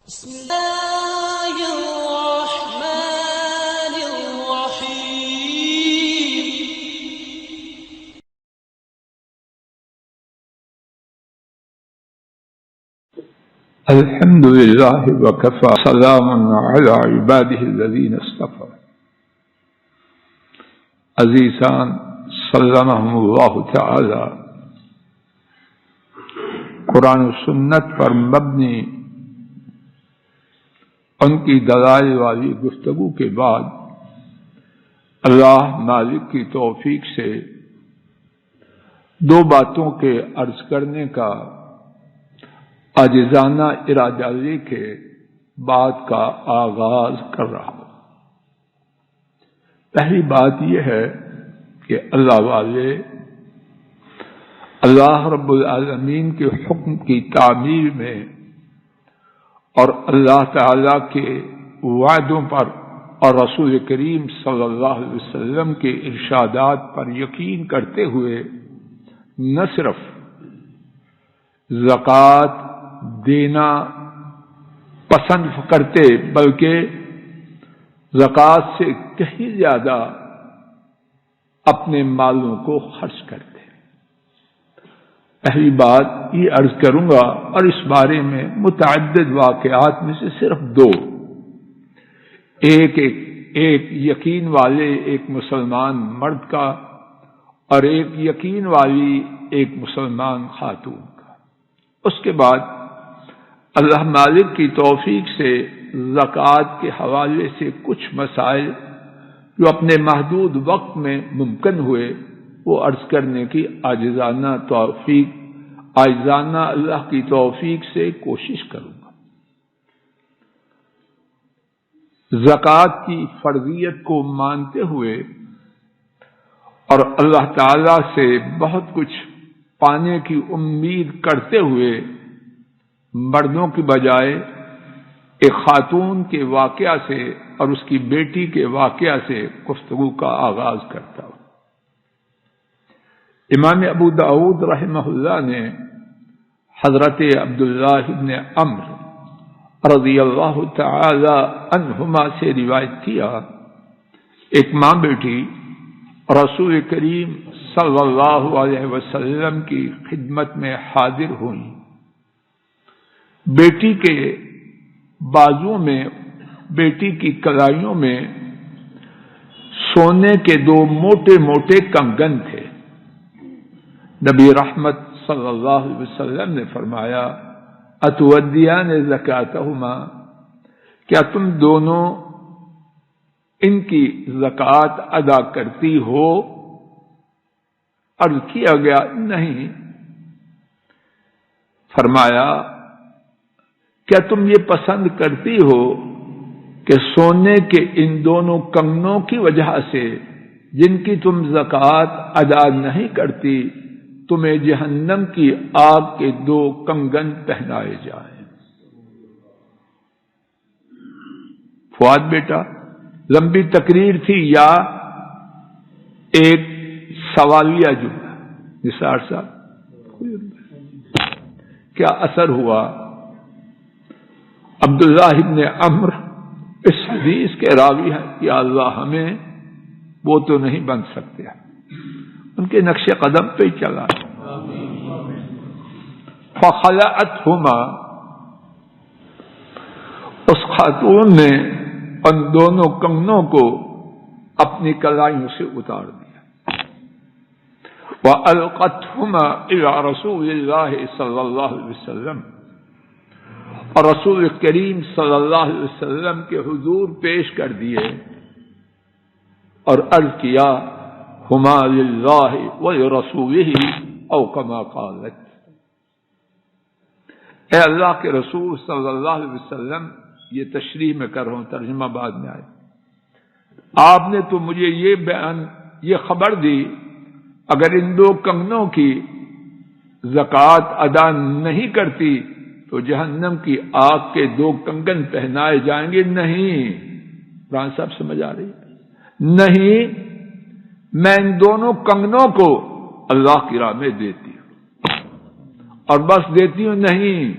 بسم الله الرحمن الرحيم. الحمد لله وكفى سلام على عباده الذين اصطفى. عزیزان سلمهم اللہ تعالی قرآن و سنت پر مبنی ان کی دلائل والی گفتگو کے بعد اللہ مالک کی توفیق سے دو باتوں کے عرض کرنے کا عاجزانہ ارادہ لے کے بات کا آغاز کر رہا ہوں۔ پہلی بات یہ ہے کہ اللہ والے اللہ رب العالمین کے حکم کی تعمیر میں اور اللہ تعالی کے وعدوں پر اور رسول کریم صلی اللہ علیہ وسلم کے ارشادات پر یقین کرتے ہوئے نہ صرف زکوٰۃ دینا پسند کرتے بلکہ زکوٰۃ سے کہیں زیادہ اپنے مالوں کو خرچ کرتے۔ پہلی بات یہ عرض کروں گا اور اس بارے میں متعدد واقعات میں سے صرف دو، ایک یقین والے ایک مسلمان مرد کا اور ایک یقین والی ایک مسلمان خاتون کا۔ اس کے بعد اللہ مالک کی توفیق سے زکوٰۃ کے حوالے سے کچھ مسائل جو اپنے محدود وقت میں ممکن ہوئے وہ عرض کرنے کی عاجزانہ اللہ کی توفیق سے کوشش کروں گا۔ زکوٰۃ کی فرضیت کو مانتے ہوئے اور اللہ تعالی سے بہت کچھ پانے کی امید کرتے ہوئے مردوں کی بجائے ایک خاتون کے واقعہ سے اور اس کی بیٹی کے واقعہ سے گفتگو کا آغاز کرتا ہوں۔ امام ابو داؤد رحمہ اللہ نے حضرت عبداللہ ابن عمرو رضی اللہ تعالی عنہما سے روایت کیا، ایک ماں بیٹی رسول کریم صلی اللہ علیہ وسلم کی خدمت میں حاضر ہوئیں۔ بیٹی کے بازو میں، بیٹی کی کلائیوں میں سونے کے دو موٹے موٹے کنگن تھے۔ نبی رحمت صلی اللہ علیہ وسلم نے فرمایا اتودیان زکاتہما، کیا تم دونوں ان کی زکوٰۃ ادا کرتی ہو؟ عرض کیا گیا نہیں۔ فرمایا کیا تم یہ پسند کرتی ہو کہ سونے کے ان دونوں کنگنوں کی وجہ سے جن کی تم زکوٰۃ ادا نہیں کرتی تمہیں جہنم کی آگ کے دو کنگن پہنائے جائیں؟ فؤاد بیٹا لمبی تقریر تھی یا ایک سوالیہ جملہ؟ نثار صاحب کیا اثر ہوا؟ عبداللہ ابن عمرو اس حدیث کے راوی ہیں کہ اللہ ہمیں وہ تو نہیں بن سکتے، ان کے نقش قدم پہ ہی چلا۔ فخلعتہما، اس خاتون نے ان دونوں کنگنوں کو اپنی کلائیوں سے اتار دیا۔ وَأَلْقَتْهُمَا إِلَى رَسُولِ اللَّهِ صلی اللہ علیہ وسلم، اور رسول کریم صلی اللہ علیہ وسلم کے حضور پیش کر دیے اور عرض کیا ہما للہ ولرسولہ او کما قالت، اے اللہ کے رسول صلی اللہ علیہ وسلم، یہ تشریح میں کر رہا ہوں، ترجمہ بعد میں آئے، آپ نے تو مجھے یہ خبر دی اگر ان دو کنگنوں کی زکوٰۃ ادا نہیں کرتی تو جہنم کی آگ کے دو کنگن پہنائے جائیں گے۔ نہیں، قرآن صاحب سمجھ آ رہی ہے؟ نہیں، میں ان دونوں کنگنوں کو اللہ کی راہ میں دیتی ہوں اور بس دیتی ہوں نہیں۔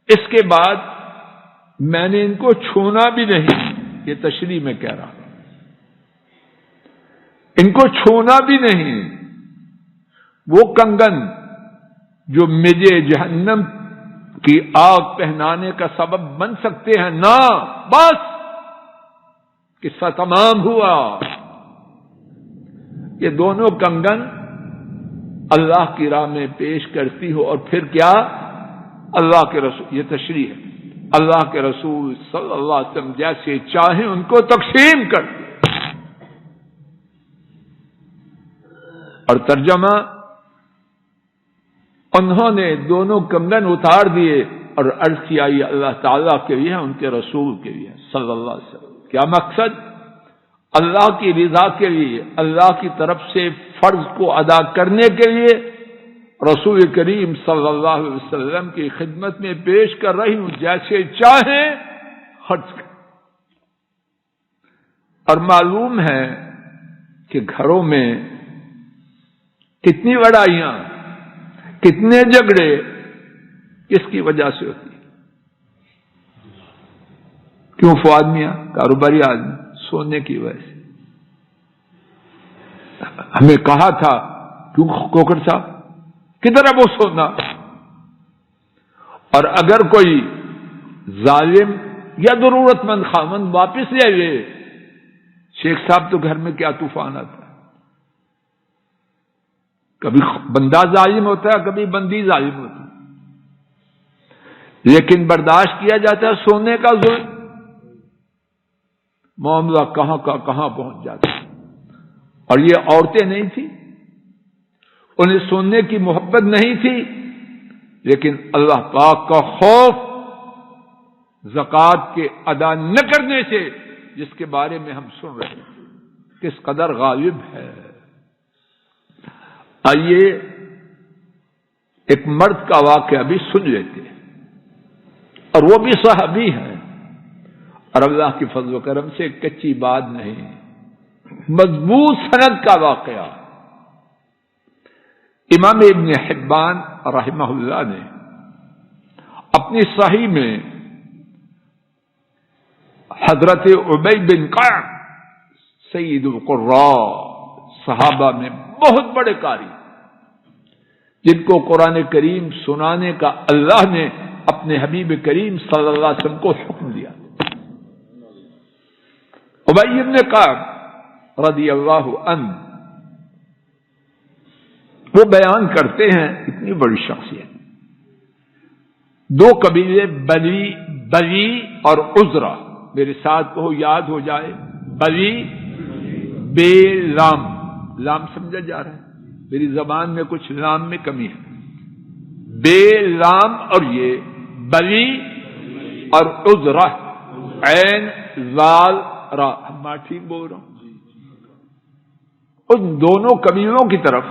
اس کے بعد میں نے ان کو چھونا بھی نہیں، یہ تشریح میں کہہ رہا ہوں، ان کو چھونا بھی نہیں، وہ کنگن جو مجھے جہنم کی آگ پہنانے کا سبب بن سکتے ہیں، نہ، بس قصہ تمام ہوا۔ یہ دونوں کنگن اللہ کی راہ میں پیش کرتی ہو، اور پھر کیا؟ اللہ کے رسول، یہ تشریح ہے، اللہ کے رسول صلی اللہ علیہ وسلم جیسے چاہیں ان کو تقسیم کر دیں۔ اور ترجمہ، انہوں نے دونوں کنگن اتار دیے اور عرض کیا یہ اللہ تعالیٰ کے لیے ہے، ان کے رسول کے لیے صلی اللہ علیہ وسلم۔ کیا مقصد؟ اللہ کی رضا کے لیے، اللہ کی طرف سے فرض کو ادا کرنے کے لیے رسول کریم صلی اللہ علیہ وسلم کی خدمت میں پیش کر رہی ہوں، جیسے چاہیں خرچ کر۔ اور معلوم ہے کہ گھروں میں کتنی لڑائیاں، کتنے جھگڑے کس کی وجہ سے ہوتی ہیں؟ کیوں فواد میاں؟ کاروباری آدمی، سونے کی وجہ سے۔ ہمیں کہا تھا، کیوں کوکر صاحب کدھر ہے وہ سونا؟ اور اگر کوئی ظالم یا ضرورت مند خاوند واپس لے لے، شیخ صاحب تو گھر میں کیا طوفان آتا ہے، کبھی بندہ ظالم ہوتا ہے، کبھی بندی ظالم ہوتی ہے، لیکن برداشت کیا جاتا ہے سونے کا ظلم، معاملہ کہاں کا کہاں پہنچ جاتا ہے۔ اور یہ عورتیں نہیں تھیں، انہیں سونے کی محبت نہیں تھی، لیکن اللہ پاک کا خوف زکوٰۃ کے ادا نہ کرنے سے، جس کے بارے میں ہم سن رہے ہیں کس قدر غالب ہے۔ آئیے ایک مرد کا واقعہ بھی سن لیتے ہیں، اور وہ بھی صحابی ہیں، اور اللہ کی فضل و کرم سے کچی بات نہیں، مضبوط سند کا واقعہ۔ امام ابن حبان رحمہ اللہ نے اپنی صحیح میں حضرت عبید بن کعب سید القراء، صحابہ میں بہت بڑے قاری، جن کو قرآن کریم سنانے کا اللہ نے اپنے حبیب کریم صلی اللہ علیہ وسلم کو حکم دیا۔ عبید بن کعب رضی اللہ عنہ وہ بیان کرتے ہیں، اتنی بڑی شخصیت، دو قبیلے بلی اور عزرا، میرے ساتھ کہو یاد ہو جائے، بلی بے لام، لام سمجھا جا رہا ہے، میری زبان میں کچھ لام میں کمی ہے، بے لام، اور یہ بلی اور عزرا، عین زال را، میں ٹھیک بول رہا ہوں؟ ان دونوں قبیلوں کی طرف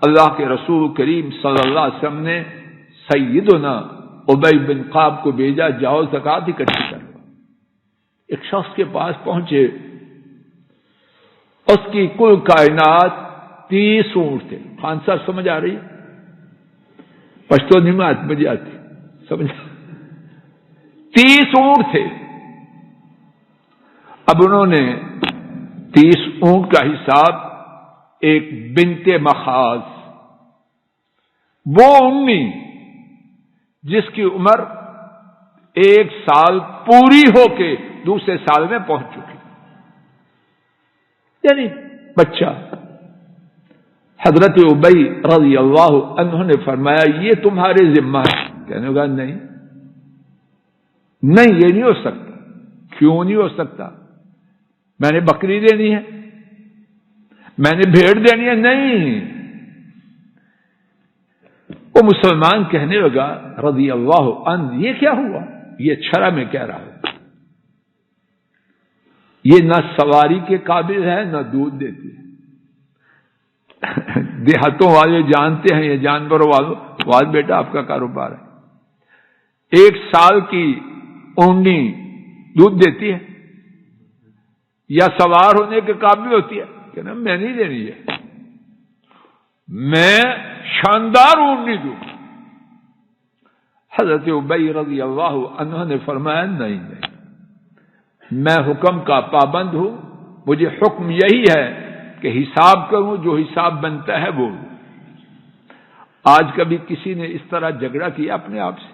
اللہ کے رسول کریم صلی اللہ علیہ وسلم نے سیدنا عبید بن کعب کو بھیجا، جاؤ زکوٰۃ اکٹھی کرو۔ ایک شخص کے پاس پہنچے، اس کی کل کائنات 30 اونٹ تھے۔ خان صاحب سمجھ آ رہی؟ پشتو نمات مجھے آتی، سمجھ؟ 30 اونٹ تھے۔ اب انہوں نے 30 اونٹ کا حساب ایک بنت مخاض، وہ امی جس کی عمر 1 سال پوری ہو کے دوسرے سال میں پہنچ چکی، یعنی بچہ، حضرت عبی رضی اللہ عنہ نے فرمایا یہ تمہارے ذمہ ہے۔ کہنے لگا نہیں، یہ نہیں ہو سکتا۔ کیوں نہیں ہو سکتا؟ میں نے بکری دینی ہے، میں نے بھیڑ دینی ہے، نہیں۔ وہ مسلمان کہنے لگا رضی اللہ عنہ یہ کیا ہوا؟ یہ چھرا میں کہہ رہا ہوں، یہ نہ سواری کے قابل ہے نہ دودھ دیتی ہے۔ دیہاتوں والے جانتے ہیں، یہ جانوروں والے، بیٹا آپ کا کاروبار ہے، 1 سال کی اونٹنی دودھ دیتی ہے یا سوار ہونے کے قابل ہوتی ہے؟ کہنا میں نہیں دینی ہے، میں شاندار اونٹنی دوں۔ حضرت ابی رضی اللہ عنہ نے فرمایا نہیں میں حکم کا پابند ہوں، مجھے حکم یہی ہے کہ حساب کروں، جو حساب بنتا ہے وہ۔ آج کبھی کسی نے اس طرح جھگڑا کیا اپنے آپ سے؟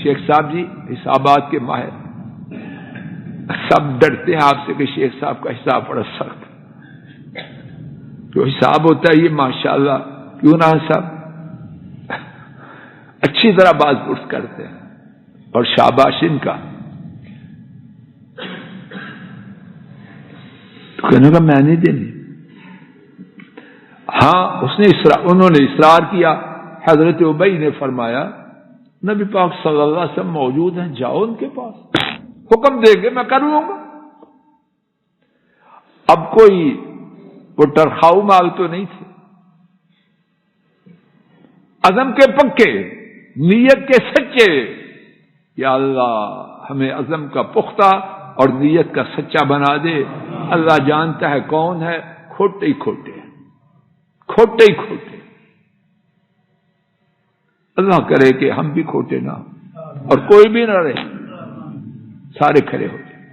شیخ صاحب جی حسابات کے ماہر، سب ڈرتے ہیں آپ سے کہ شیخ صاحب کا حساب بڑا سخت ہے۔ جو حساب ہوتا ہے یہ ماشاءاللہ کیوں نہ صاحب اچھی طرح باز پرس کرتے ہیں، اور شاباش ان کا۔ تو کہنے کا میں نہیں دینی۔ ہاں انہوں نے اصرار کیا۔ حضرت ابی نے فرمایا نبی پاک صلی اللہ علیہ وسلم موجود ہیں، جاؤ ان کے پاس، حکم دے گے میں کر لوں گا۔ اب کوئی وہ ٹرخاؤ مال تو نہیں تھے، عزم کے پکے، نیت کے سچے۔ یا اللہ ہمیں عزم کا پختہ اور نیت کا سچا بنا دے۔ اللہ جانتا ہے کون ہے کھوٹے ہی کھوٹے، کھوٹے ہی کھوٹے۔ اللہ کرے کہ ہم بھی کھوٹے نہ ہوں اور کوئی بھی نہ رہے، سارے کھڑے ہو جائیں۔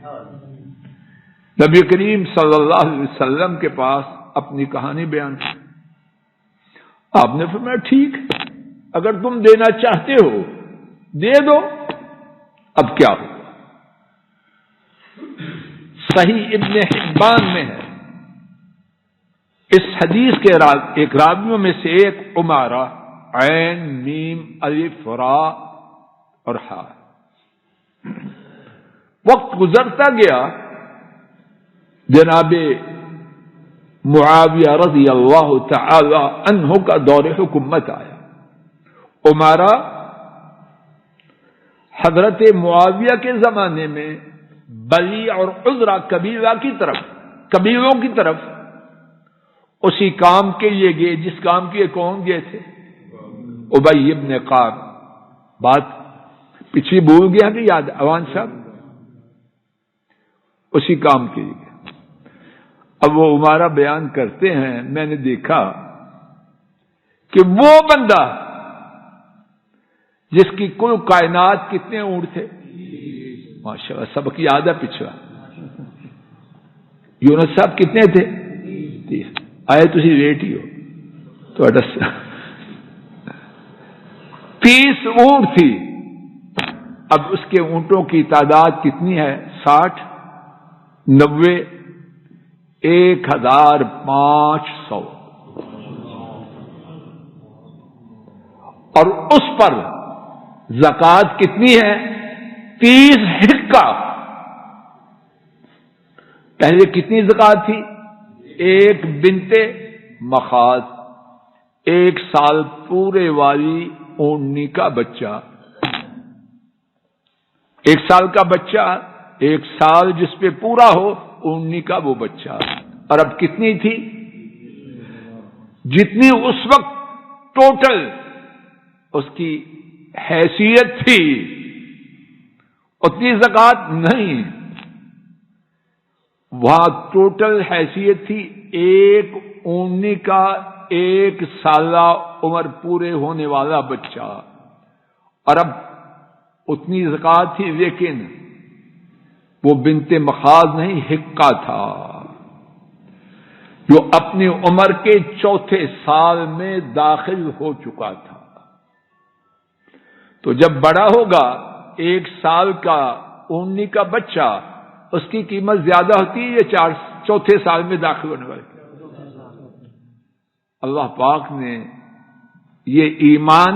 نبی کریم صلی اللہ علیہ وسلم کے پاس اپنی کہانی بیان کی۔ آپ نے فرمایا ٹھیک ہے، اگر تم دینا چاہتے ہو دے دو، اب کیا ہو۔ صحیح ابن حبان میں ہے، اس حدیث کے ایک راویوں میں سے ایک عمارہ، عین میم الف را اور ہا۔ وقت گزرتا گیا، جناب معاویہ رضی اللہ تعالی عنہ کا دور حکومت آیا۔ عمارہ حضرت معاویہ کے زمانے میں بلی اور عذرا قبیلوں کی طرف اسی کام کے لیے گئے جس کام کے کون گئے تھے؟ ابی ابن قعب۔ بات پچھلی بھول گیا کہ یاد عوان صاحب؟ اسی کام کے لیے۔ اب وہ عمارہ بیان کرتے ہیں میں نے دیکھا کہ وہ بندہ جس کی کل کائنات کتنے اونٹ تھے؟ ماشاءاللہ سبق یاد ہے پچھلا۔ یونس صاحب کتنے تھے؟ 30۔ آئے تسی ریٹ ہی ہو تو 30 اونٹ تھی۔ اب اس کے اونٹوں کی تعداد کتنی ہے؟ 60، 90، 1500۔ اور اس پر زکوٰۃ کتنی ہے؟ 30 حقہ۔ پہلے کتنی زکوٰۃ تھی؟ 1 بنت مخاض، 1 سال پورے والی اونٹنی کا بچہ، 1 سال کا بچہ، 1 سال جس پہ پورا ہو اونٹنی کا وہ بچہ۔ اور اب کتنی تھی؟ جتنی اس وقت ٹوٹل اس کی حیثیت تھی اتنی زکوٰۃ نہیں، وہاں ٹوٹل حیثیت تھی 1 اونٹنی کا 1 سالہ عمر پورے ہونے والا بچہ، اور اب اتنی زکوٰۃ تھی، لیکن وہ بنت مخاض نہیں، حقہ تھا، جو اپنی عمر کے 4تھے سال میں داخل ہو چکا تھا۔ تو جب بڑا ہوگا 1 سال کا اونٹنی کا بچہ، اس کی قیمت زیادہ ہوتی ہے یا 4تھے سال میں داخل ہونے والی؟ اللہ پاک نے یہ ایمان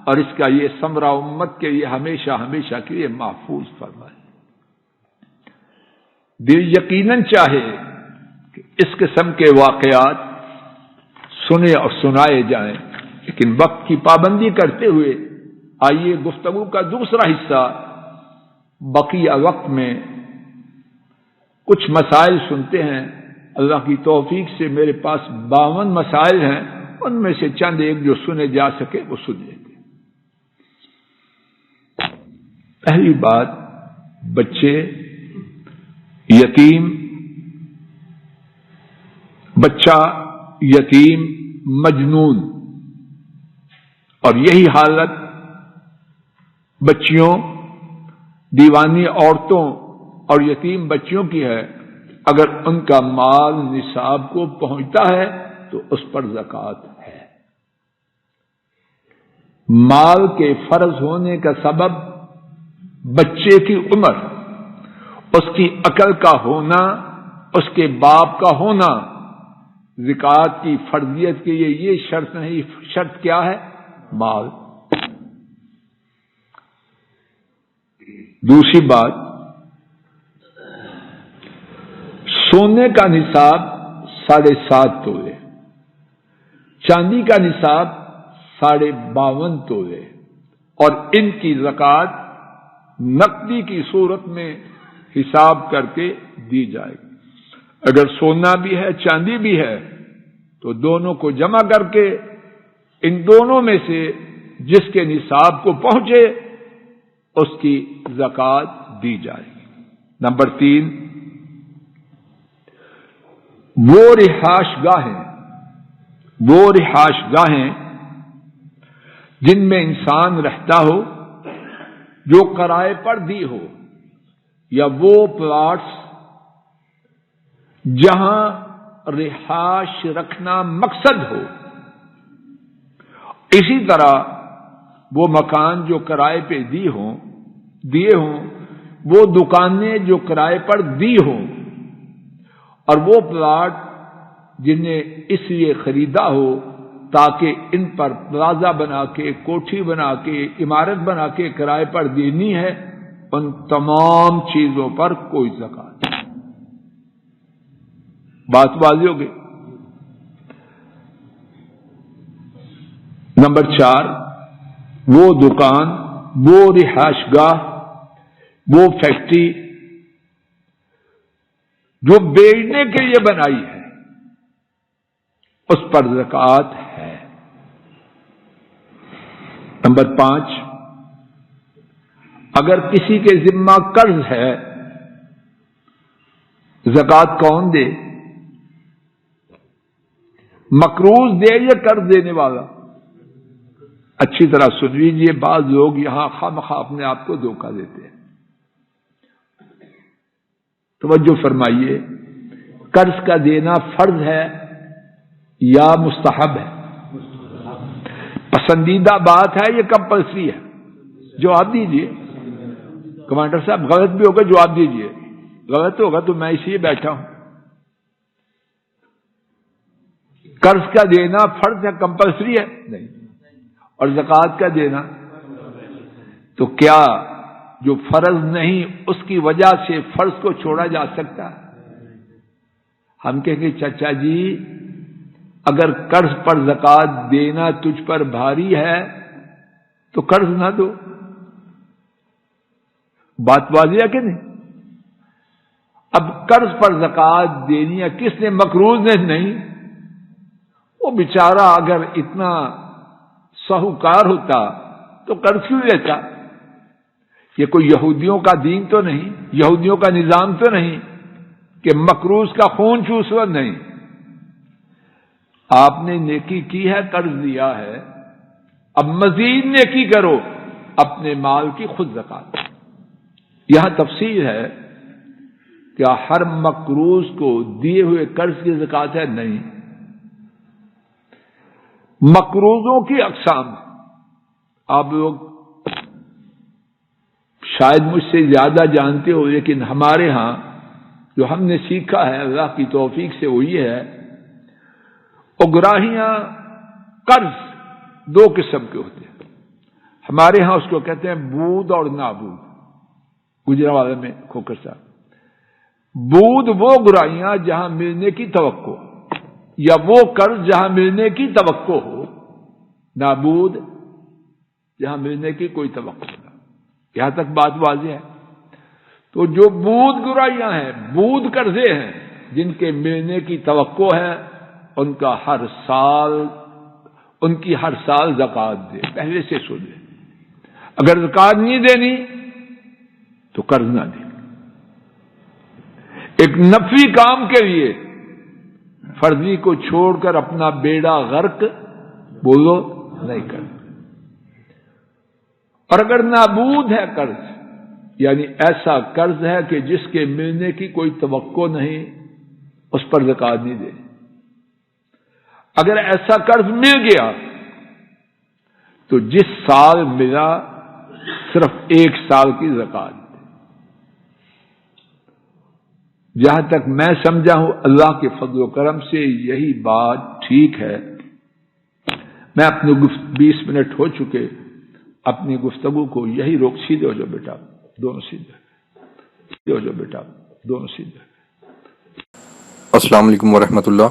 اور اس کا یہ ثمرہ امت کے لیے ہمیشہ ہمیشہ کے لیے محفوظ فرمائے۔ دل یقیناً چاہے کہ اس قسم کے واقعات سنے اور سنائے جائیں، لیکن وقت کی پابندی کرتے ہوئے آئیے گفتگو کا دوسرا حصہ بقیہ وقت میں کچھ مسائل سنتے ہیں۔ اللہ کی توفیق سے میرے پاس 52 مسائل ہیں، ان میں سے چند ایک جو سنے جا سکے وہ سن لیتے۔ پہلی بات، بچے یتیم، بچہ یتیم مجنون، اور یہی حالت بچیوں، دیوانی عورتوں اور یتیم بچیوں کی ہے، اگر ان کا مال نصاب کو پہنچتا ہے تو اس پر زکوٰۃ ہے۔ مال کے فرض ہونے کا سبب بچے کی عمر، اس کی عقل کا ہونا، اس کے باپ کا ہونا۔ زکوٰۃ کی فرضیت کے لیے یہ شرط نہیں، شرط کیا ہے؟ مال۔ دوسری بات، سونے کا نصاب 7.5 تولے، چاندی کا نصاب 52.5 تولے، اور ان کی زکوٰۃ نقدی کی صورت میں حساب کر کے دی جائے گی۔ اگر سونا بھی ہے چاندی بھی ہے تو دونوں کو جمع کر کے ان دونوں میں سے جس کے نصاب کو پہنچے اس کی زکوٰۃ دی جائے گی۔ نمبر 3، وہ رہائش گاہیں جن میں انسان رہتا ہو، جو کرائے پر دی ہو، یا وہ پلاٹس جہاں رہائش رکھنا مقصد ہو۔ اسی طرح وہ مکان جو کرائے پہ دیے ہوں، وہ دکانیں جو کرائے پر دی ہوں، اور وہ پلاٹ جنہیں اس لیے خریدا ہو تاکہ ان پر پلازا بنا کے، کوٹھی بنا کے، عمارت بنا کے کرائے پر دینی ہے، ان تمام چیزوں پر کوئی زکوٰۃ نہیں۔ بات واضح ہو گئی۔ نمبر 4، وہ دکان، وہ رہائش گاہ، وہ فیکٹری جو بیچنے کے لیے بنائی ہے، اس پر زکوٰۃ ہے۔ نمبر 5، اگر کسی کے ذمہ قرض ہے، زکوٰۃ کون دے؟ مقروض دے یا قرض دینے والا؟ اچھی طرح سن لیجیے، بعض لوگ یہاں خواہ اپنے آپ کو دھوکہ دیتے ہیں۔ توجہ فرمائیے، قرض کا دینا فرض ہے یا مستحب ہے؟ پسندیدہ بات ہے یا کمپلسری ہے؟ جواب دیجیے۔ کمانڈر صاحب غلط بھی ہوگا، جواب دیجیے۔ غلط ہوگا تو میں اسی لیے بیٹھا ہوں۔ قرض کا دینا فرض ہے، کمپلسری ہے؟ نہیں۔ اور زکوٰۃ کا دینا تو کیا جو فرض نہیں اس کی وجہ سے فرض کو چھوڑا جا سکتا ہے؟ ہم کہیں گے چچا جی اگر قرض پر زکوٰۃ دینا تجھ پر بھاری ہے تو قرض نہ دو۔ بات واضح ہے کہ نہیں؟ اب قرض پر زکوٰۃ دینی ہے کس نے؟ مقروض نے نہیں۔ وہ بیچارہ اگر اتنا ساہوکار ہوتا تو قرض کیوں لیتا؟ یہ کوئی یہودیوں کا دین تو نہیں، یہودیوں کا نظام تو نہیں کہ مقروض کا خون چوسو، نہیں۔ آپ نے نیکی کی ہے، قرض لیا ہے، اب مزید نیکی کرو، اپنے مال کی خود زکوٰۃ۔ یہاں تفصیل ہے، کیا ہر مقروض کو دیے ہوئے قرض کی زکوٰۃ ہے؟ نہیں۔ مقروضوں کی اقسام آپ لوگ شاید مجھ سے زیادہ جانتے ہو، لیکن ہمارے ہاں جو ہم نے سیکھا ہے اللہ کی توفیق سے وہ یہ ہے، اگراہیاں قرض 2 قسم کے ہوتے ہیں۔ ہمارے ہاں اس کو کہتے ہیں بود اور نابود، گجرانوالے میں کھوکر صاحب۔ بود وہ گرائیاں جہاں ملنے کی توقع یا وہ قرض جہاں ملنے کی توقع ہو، نابود جہاں ملنے کی کوئی توقع نہ۔ یہاں تک بات واضح ہے؟ تو جو بود گرائیاں ہیں، بود قرضے ہیں جن کے ملنے کی توقع ہے، ان کی ہر سال زکوٰۃ دے، پہلے سے سن لے۔ اگر زکوٰۃ نہیں دینی تو قرض نہ دے۔ ایک نفلی کام کے لیے فرضی کو چھوڑ کر اپنا بیڑا غرق بولو نہیں کرنا۔ اور اگر نابود ہے قرض، یعنی ایسا قرض ہے کہ جس کے ملنے کی کوئی توقع نہیں، اس پر زکوٰۃ نہیں دے۔ اگر ایسا قرض مل گیا تو جس سال ملا صرف 1 سال کی زکوٰۃ۔ جہاں تک میں سمجھا ہوں اللہ کے فضل و کرم سے یہی بات ٹھیک ہے۔ میں اپنی 20 منٹ ہو چکے، اپنی گفتگو کو یہی روک۔ سیدھے ہو جاؤ بیٹا، دونوں سیدھے ہو جاؤ بیٹا، دونوں سیدھے۔ السلام علیکم ورحمۃ اللہ۔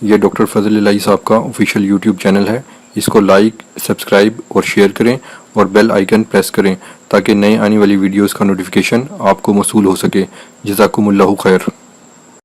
یہ ڈاکٹر فضل الہی صاحب کا آفیشیل یوٹیوب چینل ہے، اس کو لائک، سبسکرائب اور شیئر کریں اور بیل آئیکن پریس کریں تاکہ نئے آنے والی ویڈیوز کا نوٹیفیکیشن آپ کو موصول ہو سکے۔ جزاکم اللہ خیر۔